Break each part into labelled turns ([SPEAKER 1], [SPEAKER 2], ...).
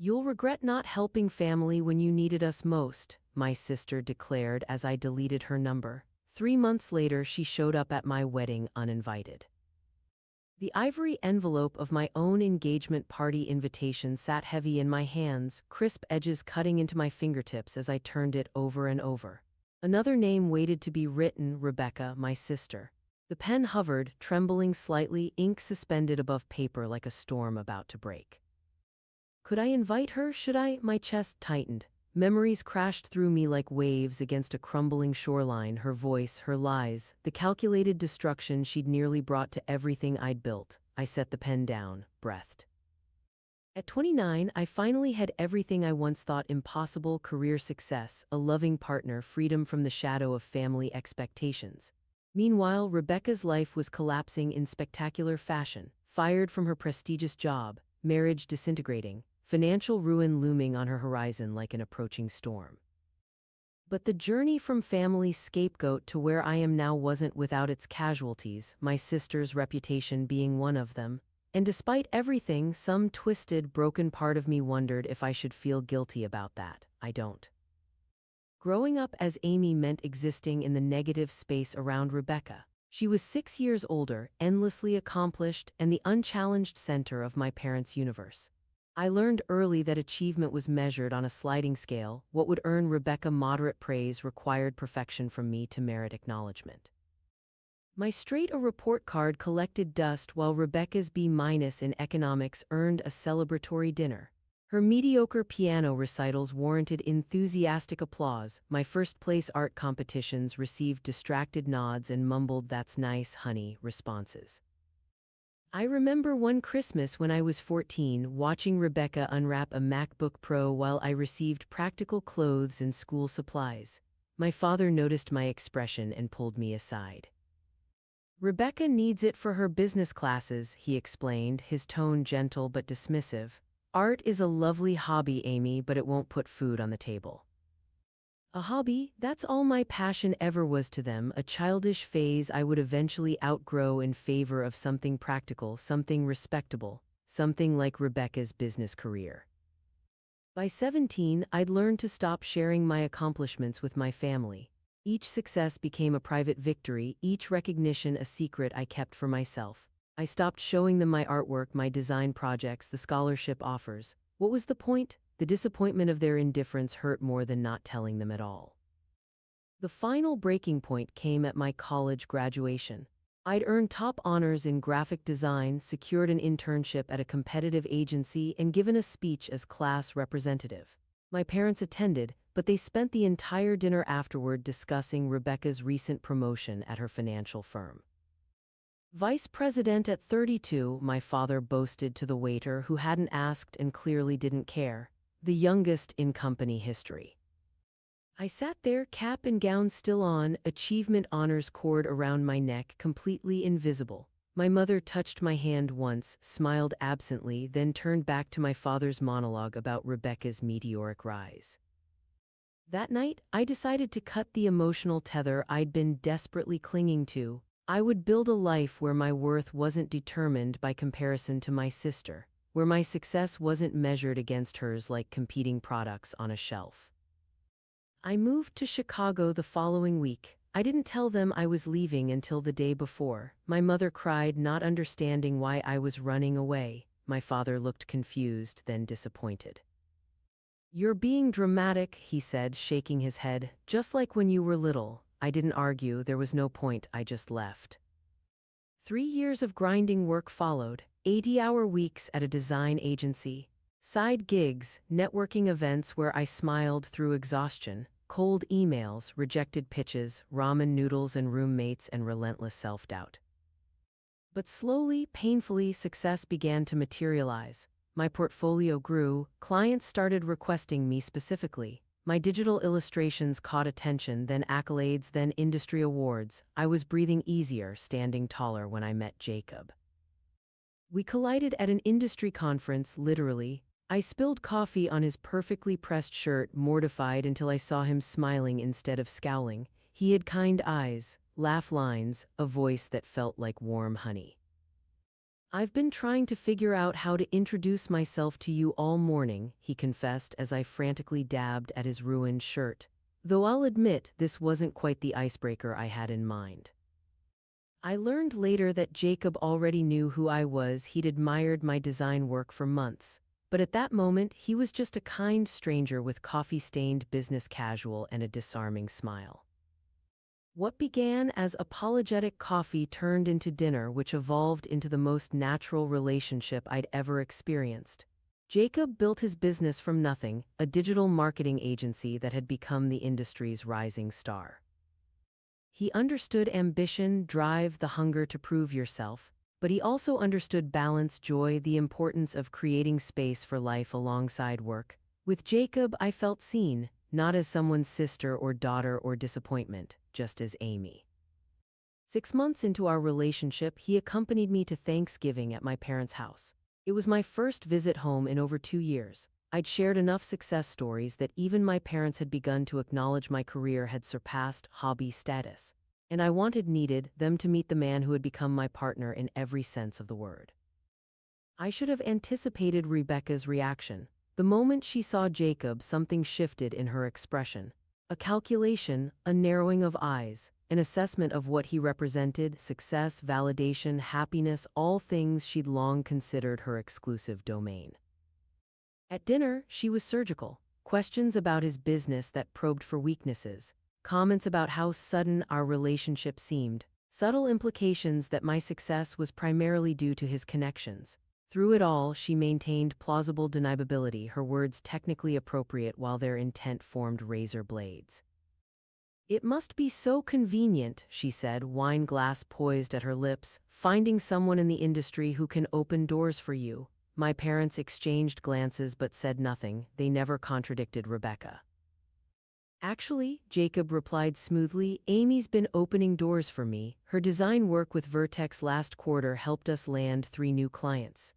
[SPEAKER 1] You'll regret not helping family when you needed us most, my sister declared as I deleted her number. 3 months later, she showed up at my wedding uninvited. The ivory envelope of my own engagement party invitation sat heavy in my hands, crisp edges cutting into my fingertips as I turned it over and over. Another name waited to be written: Rebecca, my sister. The pen hovered, trembling slightly, ink suspended above paper like a storm about to break. Could I invite her? Should I? My chest tightened. Memories crashed through me like waves against a crumbling shoreline: her voice, her lies, the calculated destruction she'd nearly brought to everything I'd built. I set the pen down, breathed. At 29, I finally had everything I once thought impossible: career success, a loving partner, freedom from the shadow of family expectations. Meanwhile, Rebecca's life was collapsing in spectacular fashion: fired from her prestigious job, marriage disintegrating, financial ruin looming on her horizon like an approaching storm. But the journey from family scapegoat to where I am now wasn't without its casualties, my sister's reputation being one of them. And despite everything, some twisted, broken part of me wondered if I should feel guilty about that. I don't. Growing up as Amy meant existing in the negative space around Rebecca. She was 6 years older, endlessly accomplished, and the unchallenged center of my parents' universe. I learned early that achievement was measured on a sliding scale. What would earn Rebecca moderate praise required perfection from me to merit acknowledgement. My straight A report card collected dust while Rebecca's B- in economics earned a celebratory dinner. Her mediocre piano recitals warranted enthusiastic applause. My first-place art competitions received distracted nods and mumbled "that's nice, honey" responses. I remember one Christmas when I was 14 watching Rebecca unwrap a MacBook Pro while I received practical clothes and school supplies. My father noticed my expression and pulled me aside. "Rebecca needs it for her business classes," he explained, his tone gentle but dismissive. "Art is a lovely hobby, Amy, but it won't put food on the table." A hobby? That's all my passion ever was to them, a childish phase I would eventually outgrow in favor of something practical, something respectable, something like Rebecca's business career. By 17, I'd learned to stop sharing my accomplishments with my family. Each success became a private victory, each recognition a secret I kept for myself. I stopped showing them my artwork, my design projects, the scholarship offers. What was the point? The disappointment of their indifference hurt more than not telling them at all. The final breaking point came at my college graduation. I'd earned top honors in graphic design, secured an internship at a competitive agency, and given a speech as class representative. My parents attended, but they spent the entire dinner afterward discussing Rebecca's recent promotion at her financial firm. "Vice president at 32, my father boasted to the waiter who hadn't asked and clearly didn't care. The youngest in company history." I sat there, cap and gown still on, achievement honors cord around my neck, completely invisible. My mother touched my hand once, smiled absently, then turned back to my father's monologue about Rebecca's meteoric rise. That night, I decided to cut the emotional tether I'd been desperately clinging to. I would build a life where my worth wasn't determined by comparison to my sister, where my success wasn't measured against hers like competing products on a shelf. I moved to Chicago the following week. I didn't tell them I was leaving until the day before. My mother cried, not understanding why I was running away. My father looked confused, then disappointed. "You're being dramatic," he said, shaking his head, "just like when you were little." I didn't argue, there was no point, I just left. 3 years of grinding work followed, 80-hour weeks at a design agency, side gigs, networking events where I smiled through exhaustion, cold emails, rejected pitches, ramen noodles and roommates, and relentless self-doubt. But slowly, painfully, success began to materialize. My portfolio grew, clients started requesting me specifically. My digital illustrations caught attention, then accolades, then industry awards. I was breathing easier, standing taller when I met Jacob. We collided at an industry conference, literally. I spilled coffee on his perfectly pressed shirt, mortified until I saw him smiling instead of scowling. He had kind eyes, laugh lines, a voice that felt like warm honey. I've been trying to figure out how to introduce myself to you all morning, he confessed as I frantically dabbed at his ruined shirt. Though I'll admit this wasn't quite the icebreaker I had in mind. I learned later that Jacob already knew who I was. He'd admired my design work for months. But at that moment, he was just a kind stranger with coffee-stained business casual and a disarming smile. What began as apologetic coffee turned into dinner, which evolved into the most natural relationship I'd ever experienced. Jacob built his business from nothing, a digital marketing agency that had become the industry's rising star. He understood ambition, drive, the hunger to prove yourself, but he also understood balance, joy, the importance of creating space for life alongside work. With Jacob, I felt seen, not as someone's sister or daughter or disappointment, just as Amy. 6 months into our relationship, he accompanied me to Thanksgiving at my parents' house. It was my first visit home in over 2 years. I'd shared enough success stories that even my parents had begun to acknowledge my career had surpassed hobby status. And I needed them to meet the man who had become my partner in every sense of the word. I should have anticipated Rebecca's reaction. The moment she saw Jacob, something shifted in her expression. A calculation, a narrowing of eyes, an assessment of what he represented: success, validation, happiness, all things she'd long considered her exclusive domain. At dinner, she was surgical. Questions about his business that probed for weaknesses. Comments about how sudden our relationship seemed. Subtle implications that my success was primarily due to his connections. Through it all, she maintained plausible deniability, her words technically appropriate while their intent formed razor blades. "It must be so convenient," she said, wine glass poised at her lips, "finding someone in the industry who can open doors for you." My parents exchanged glances but said nothing. They never contradicted Rebecca. "Actually," Jacob replied smoothly, "Amy's been opening doors for me. Her design work with Vertex last quarter helped us land 3 new clients."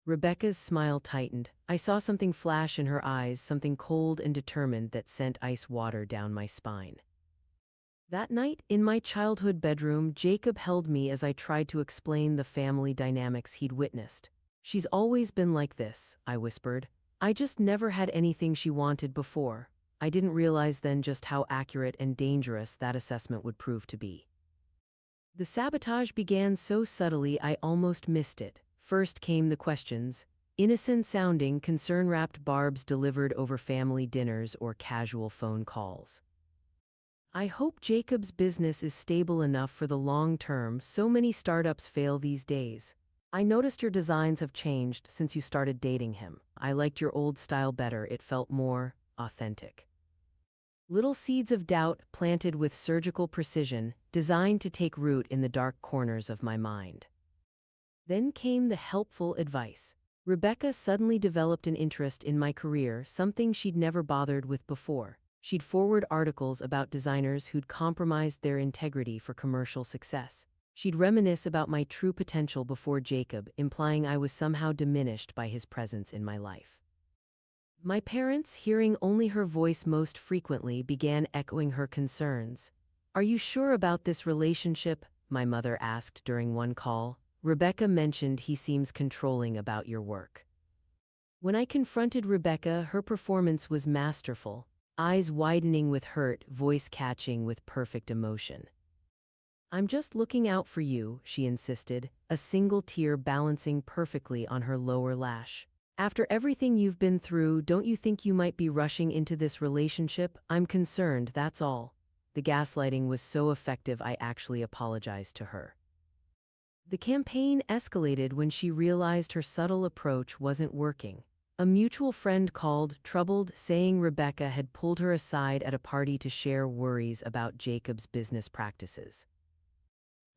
[SPEAKER 1] Rebecca's smile tightened. I saw something flash in her eyes, something cold and determined that sent ice water down my spine. That night, in my childhood bedroom, Jacob held me as I tried to explain the family dynamics he'd witnessed. "She's always been like this," I whispered. "I just never had anything she wanted before." I didn't realize then just how accurate and dangerous that assessment would prove to be. The sabotage began so subtly I almost missed it. First came the questions, innocent-sounding, concern-wrapped barbs delivered over family dinners or casual phone calls. "I hope Jacob's business is stable enough for the long term. So many startups fail these days. I noticed your designs have changed since you started dating him. I liked your old style better. It felt more authentic." Little seeds of doubt planted with surgical precision, designed to take root in the dark corners of my mind. Then came the helpful advice. Rebecca suddenly developed an interest in my career, something she'd never bothered with before. She'd forward articles about designers who'd compromised their integrity for commercial success. She'd reminisce about my true potential before Jacob, implying I was somehow diminished by his presence in my life. My parents, hearing only her voice most frequently, began echoing her concerns. "Are you sure about this relationship?" my mother asked during one call. "Rebecca mentioned he seems controlling about your work." When I confronted Rebecca, her performance was masterful, eyes widening with hurt, voice catching with perfect emotion. "I'm just looking out for you," she insisted, a single tear balancing perfectly on her lower lash. "After everything you've been through, don't you think you might be rushing into this relationship? I'm concerned, that's all." The gaslighting was so effective I actually apologized to her. The campaign escalated when she realized her subtle approach wasn't working. A mutual friend called, troubled, saying Rebecca had pulled her aside at a party to share worries about Jacob's business practices.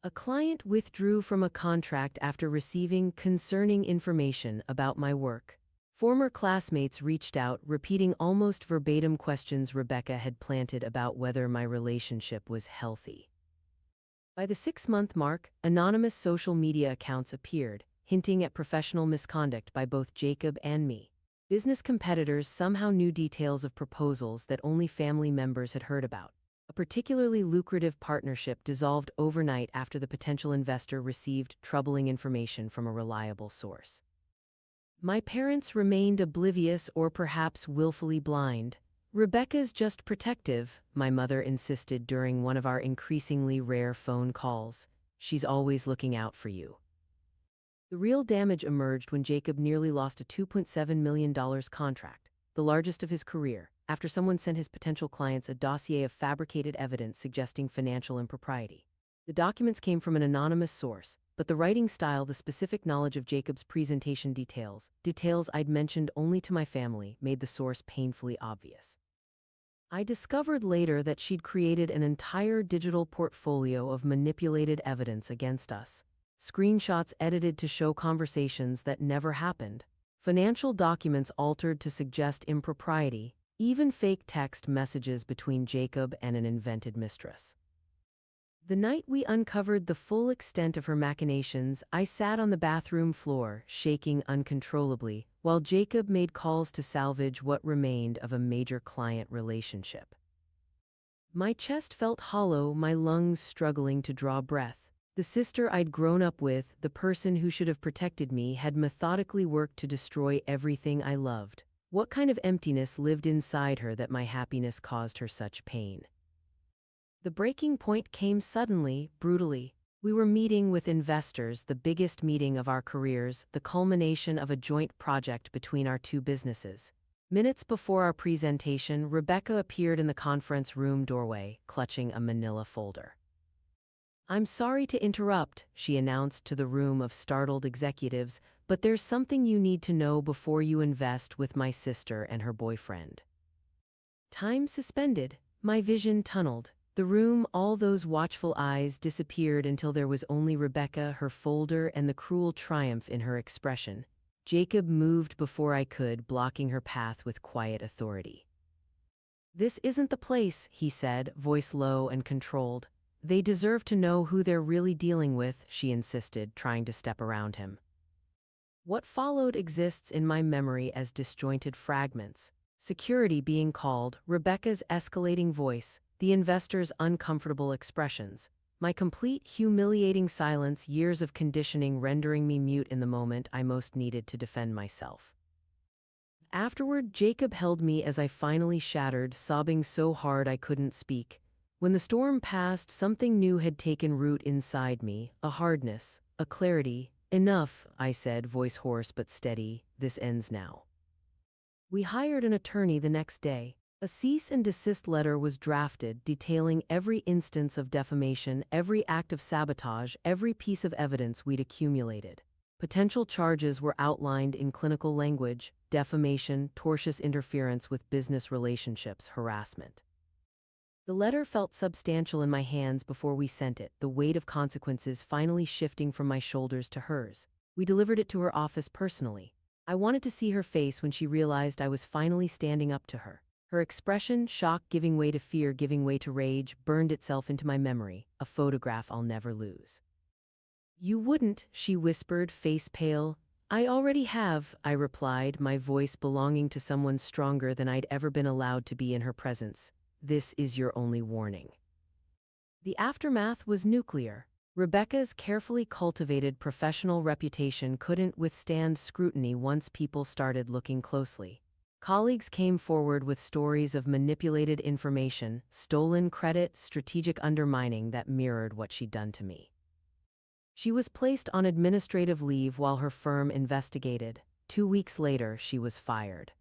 [SPEAKER 1] A client withdrew from a contract after receiving concerning information about my work. Former classmates reached out, repeating almost verbatim questions Rebecca had planted about whether my relationship was healthy. By the 6-month mark, anonymous social media accounts appeared, hinting at professional misconduct by both Jacob and me. Business competitors somehow knew details of proposals that only family members had heard about. A particularly lucrative partnership dissolved overnight after the potential investor received troubling information from a reliable source. My parents remained oblivious or perhaps willfully blind. "Rebecca's just protective," my mother insisted during one of our increasingly rare phone calls. "She's always looking out for you." The real damage emerged when Jacob nearly lost a $2.7 million contract, the largest of his career, after someone sent his potential clients a dossier of fabricated evidence suggesting financial impropriety. The documents came from an anonymous source, but the writing style, the specific knowledge of Jacob's presentation details I'd mentioned only to my family, made the source painfully obvious. I discovered later that she'd created an entire digital portfolio of manipulated evidence against us. Screenshots edited to show conversations that never happened. Financial documents altered to suggest impropriety. Even fake text messages between Jacob and an invented mistress. The night we uncovered the full extent of her machinations, I sat on the bathroom floor, shaking uncontrollably, while Jacob made calls to salvage what remained of a major client relationship. My chest felt hollow, my lungs struggling to draw breath. The sister I'd grown up with, the person who should have protected me, had methodically worked to destroy everything I loved. What kind of emptiness lived inside her that my happiness caused her such pain? The breaking point came suddenly, brutally. We were meeting with investors, the biggest meeting of our careers, the culmination of a joint project between our two businesses. Minutes before our presentation, Rebecca appeared in the conference room doorway, clutching a manila folder. "I'm sorry to interrupt," she announced to the room of startled executives, "but there's something you need to know before you invest with my sister and her boyfriend." Time suspended. My vision tunneled. The room, all those watchful eyes, disappeared until there was only Rebecca, her folder, and the cruel triumph in her expression. Jacob moved before I could, blocking her path with quiet authority. "This isn't the place," he said, voice low and controlled. "They deserve to know who they're really dealing with," she insisted, trying to step around him. What followed exists in my memory as disjointed fragments. Security being called, Rebecca's escalating voice, the investor's uncomfortable expressions, my complete humiliating silence, years of conditioning rendering me mute in the moment I most needed to defend myself. Afterward, Jacob held me as I finally shattered, sobbing so hard I couldn't speak. When the storm passed, something new had taken root inside me, a hardness, a clarity. "Enough," I said, voice hoarse but steady, "this ends now." We hired an attorney the next day. A cease and desist letter was drafted detailing every instance of defamation, every act of sabotage, every piece of evidence we'd accumulated. Potential charges were outlined in clinical language: defamation, tortious interference with business relationships, harassment. The letter felt substantial in my hands before we sent it, the weight of consequences finally shifting from my shoulders to hers. We delivered it to her office personally. I wanted to see her face when she realized I was finally standing up to her. Her expression, shock giving way to fear, giving way to rage, burned itself into my memory, a photograph I'll never lose. "You wouldn't," she whispered, face pale. "I already have," I replied, my voice belonging to someone stronger than I'd ever been allowed to be in her presence. "This is your only warning." The aftermath was nuclear. Rebecca's carefully cultivated professional reputation couldn't withstand scrutiny once people started looking closely. Colleagues came forward with stories of manipulated information, stolen credit, strategic undermining that mirrored what she'd done to me. She was placed on administrative leave while her firm investigated. 2 weeks later, she was fired.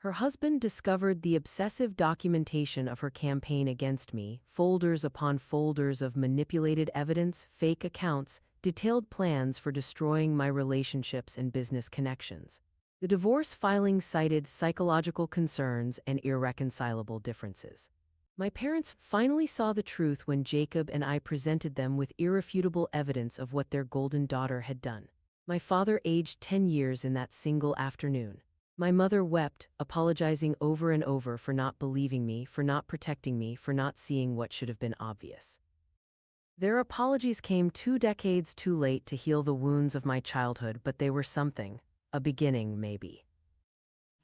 [SPEAKER 1] Her husband discovered the obsessive documentation of her campaign against me, folders upon folders of manipulated evidence, fake accounts, detailed plans for destroying my relationships and business connections. The divorce filing cited psychological concerns and irreconcilable differences. My parents finally saw the truth when Jacob and I presented them with irrefutable evidence of what their golden daughter had done. My father aged 10 years in that single afternoon. My mother wept, apologizing over and over for not believing me, for not protecting me, for not seeing what should have been obvious. Their apologies came 2 decades too late to heal the wounds of my childhood, but they were something, a beginning maybe.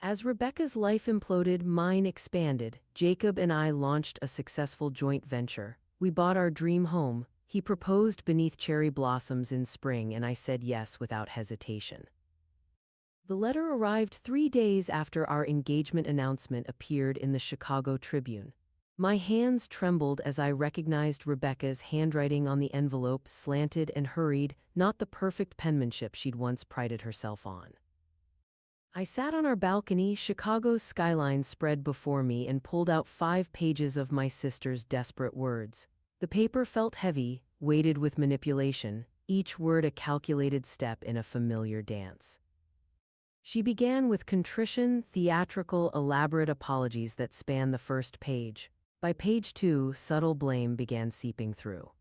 [SPEAKER 1] As Rebecca's life imploded, mine expanded. Jacob and I launched a successful joint venture. We bought our dream home. He proposed beneath cherry blossoms in spring, and I said yes without hesitation. The letter arrived 3 days after our engagement announcement appeared in the Chicago Tribune. My hands trembled as I recognized Rebecca's handwriting on the envelope, slanted and hurried, not the perfect penmanship she'd once prided herself on. I sat on our balcony, Chicago's skyline spread before me, and pulled out 5 pages of my sister's desperate words. The paper felt heavy, weighted with manipulation, each word a calculated step in a familiar dance. She began with contrition, theatrical, elaborate apologies that spanned the first page. By page 2, subtle blame began seeping through.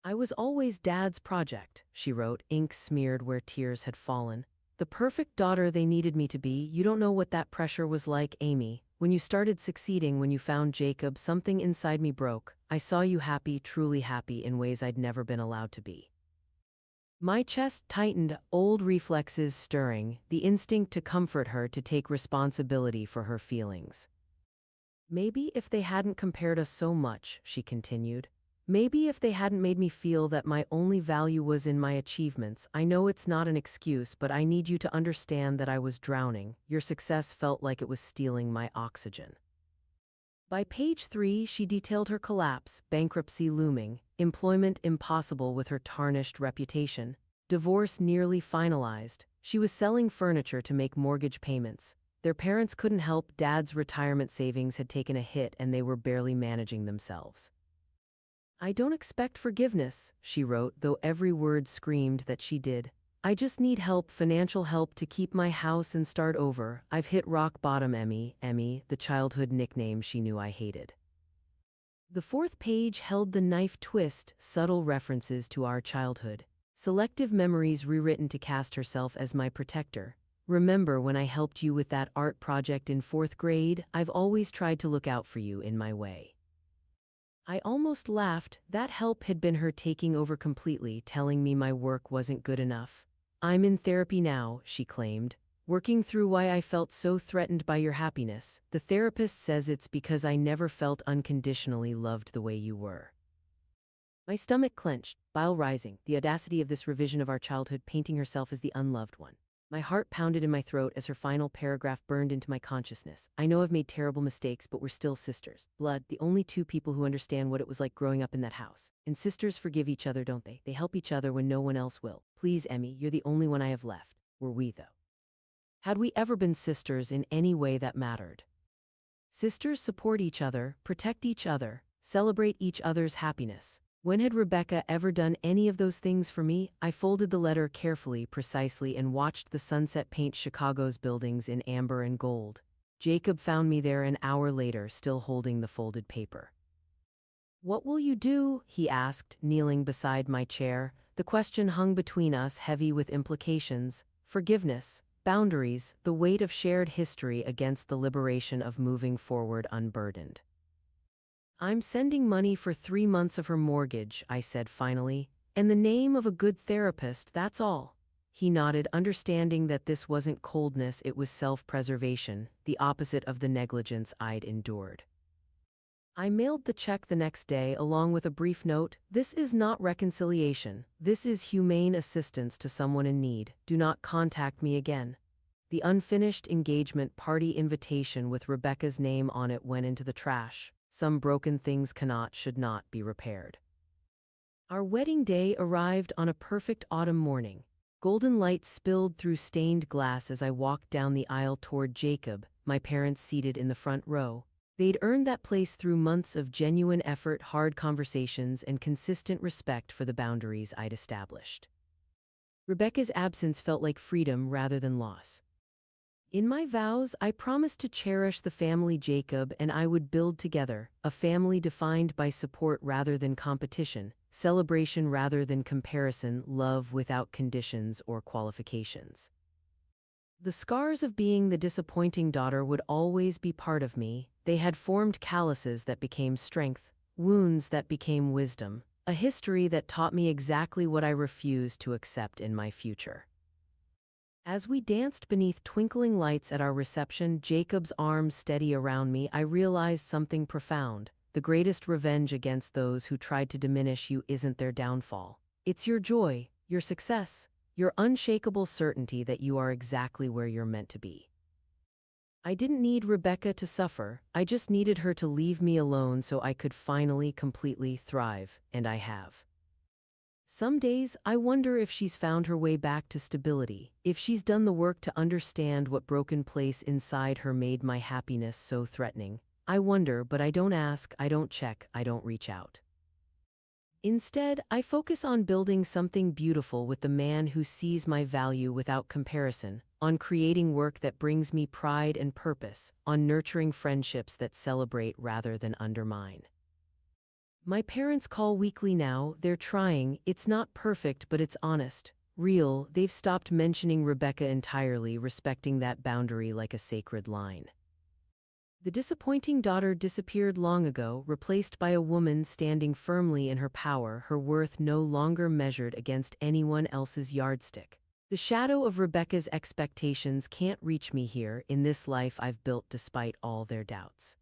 [SPEAKER 1] "I was always Dad's project," she wrote, ink smeared where tears had fallen. "The perfect daughter they needed me to be. You don't know what that pressure was like, Amy. When you started succeeding, when you found Jacob, something inside me broke. I saw you happy, truly happy, in ways I'd never been allowed to be." My chest tightened, old reflexes stirring, the instinct to comfort her, to take responsibility for her feelings. "Maybe if they hadn't compared us so much," she continued. "Maybe if they hadn't made me feel that my only value was in my achievements. I know it's not an excuse, but I need you to understand that I was drowning. Your success felt like it was stealing my oxygen." By page 3, she detailed her collapse, bankruptcy looming, employment impossible with her tarnished reputation, divorce nearly finalized. She was selling furniture to make mortgage payments. Their parents couldn't help. Dad's retirement savings had taken a hit and they were barely managing themselves. "I don't expect forgiveness," she wrote, though every word screamed that she did. "I just need help, financial help, to keep my house and start over. I've hit rock bottom." Emmy, the childhood nickname she knew I hated. The 4th page held the knife twist, subtle references to our childhood. Selective memories rewritten to cast herself as my protector. "Remember when I helped you with that art project in 4th grade? I've always tried to look out for you in my way." I almost laughed. That help had been her taking over completely, telling me my work wasn't good enough. "I'm in therapy now," she claimed, "working through why I felt so threatened by your happiness. The therapist says it's because I never felt unconditionally loved the way you were." My stomach clenched, bile rising, the audacity of this revision of our childhood, painting herself as the unloved one. My heart pounded in my throat as her final paragraph burned into my consciousness. "I know I've made terrible mistakes, but we're still sisters. Blood, the only 2 people who understand what it was like growing up in that house. And sisters forgive each other, don't they? They help each other when no one else will. Please, Emmy, you're the only one I have left." Were we, though? Had we ever been sisters in any way that mattered? Sisters support each other, protect each other, celebrate each other's happiness. When had Rebecca ever done any of those things for me? I folded the letter carefully, precisely, and watched the sunset paint Chicago's buildings in amber and gold. Jacob found me there an hour later, still holding the folded paper. "What will you do?" he asked, kneeling beside my chair. The question hung between us, heavy with implications. Forgiveness, boundaries, the weight of shared history against the liberation of moving forward unburdened. "I'm sending money for 3 months of her mortgage," I said finally, "and the name of a good therapist, that's all." He nodded, understanding that this wasn't coldness, it was self-preservation, the opposite of the negligence I'd endured. I mailed the check the next day, along with a brief note: "This is not reconciliation. This is humane assistance to someone in need. Do not contact me again." The unfinished engagement party invitation with Rebecca's name on it went into the trash. Some broken things should not be repaired. Our wedding day arrived on a perfect autumn morning. Golden light spilled through stained glass as I walked down the aisle toward Jacob, my parents seated in the front row. They'd earned that place through months of genuine effort, hard conversations, and consistent respect for the boundaries I'd established. Rebecca's absence felt like freedom rather than loss. In my vows, I promised to cherish the family Jacob and I would build together, a family defined by support rather than competition, celebration rather than comparison, love without conditions or qualifications. The scars of being the disappointing daughter would always be part of me. They had formed calluses that became strength, wounds that became wisdom, a history that taught me exactly what I refused to accept in my future. As we danced beneath twinkling lights at our reception, Jacob's arms steady around me, I realized something profound. The greatest revenge against those who tried to diminish you isn't their downfall. It's your joy, your success, your unshakable certainty that you are exactly where you're meant to be. I didn't need Rebecca to suffer, I just needed her to leave me alone so I could finally completely thrive, and I have. Some days, I wonder if she's found her way back to stability, if she's done the work to understand what broken place inside her made my happiness so threatening. I wonder, but I don't ask, I don't check, I don't reach out. Instead, I focus on building something beautiful with the man who sees my value without comparison, on creating work that brings me pride and purpose, on nurturing friendships that celebrate rather than undermine. My parents call weekly now, they're trying, it's not perfect but it's honest, real, they've stopped mentioning Rebecca entirely, respecting that boundary like a sacred line. The disappointing daughter disappeared long ago, replaced by a woman standing firmly in her power, her worth no longer measured against anyone else's yardstick. The shadow of Rebecca's expectations can't reach me here, in this life I've built despite all their doubts.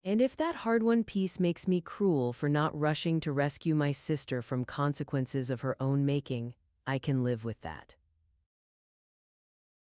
[SPEAKER 1] And if that hard-won peace makes me cruel for not rushing to rescue my sister from consequences of her own making, I can live with that.